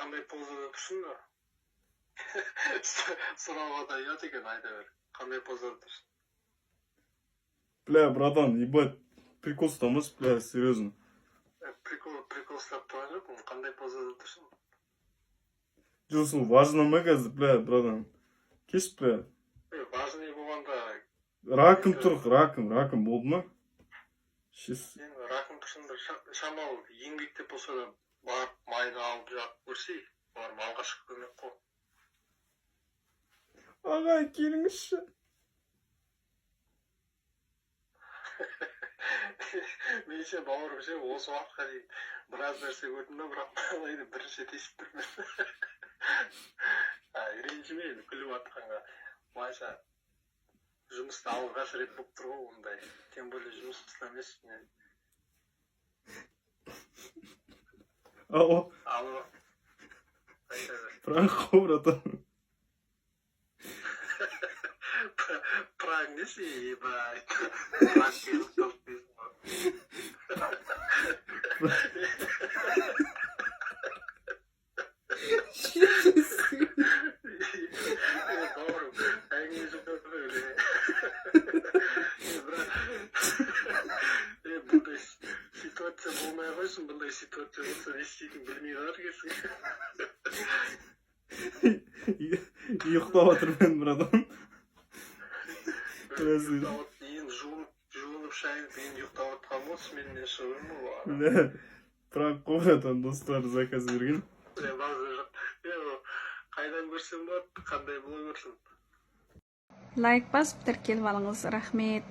қандай позада тұрсың да? Сұрауға да ұят екен, айта бер. Қандай позада тұрсың? Бля, братан, ебать, прикол ұстамашы, бля, серьезно. Прикол ұстап тұрған жоқпын, қандай позада тұрсың? Жоқсың, важно ма қазір, бля, братан. Кеш, бля. Важный болғанда... Ракым тұр, ракым болды ма? Сен ракым тұрсың да шамалы еңбектеп болса да барып майды алып жағып көрсей, олар алғашқы көмек қой. Аға, келіңізші. Менше бауырым ше, осы уақытқа дейін біраз нәрсе көрдім да, бірақ алайды бірінші тесіп тұрмын. Ренжімейді, күліп атқанға. Майша, жұмыста алғаш рет болып тұр ғой ондай. Тем более жұмыста емес. Алло. Алло. Пранк қой, братан. Пранк десе, ебать. Пранк келіп қалып дейсің ғой. Бауырым, әңгіме жүріп өле. Бұндай ситуация болмай қойсын, бұндай ситуация болса не істейтін білмей қалар кесің. Ұйықтап отырмын, братан. Енді жуынып шайынып, енді ұйықтап отқан болсын, менен шығуым ғой. Пранк қой, братан, достар заказ берген. Қайдан көрсем болады, қандай бола көрсін. Лайк басып тіркеліп алыңыз, рахмет.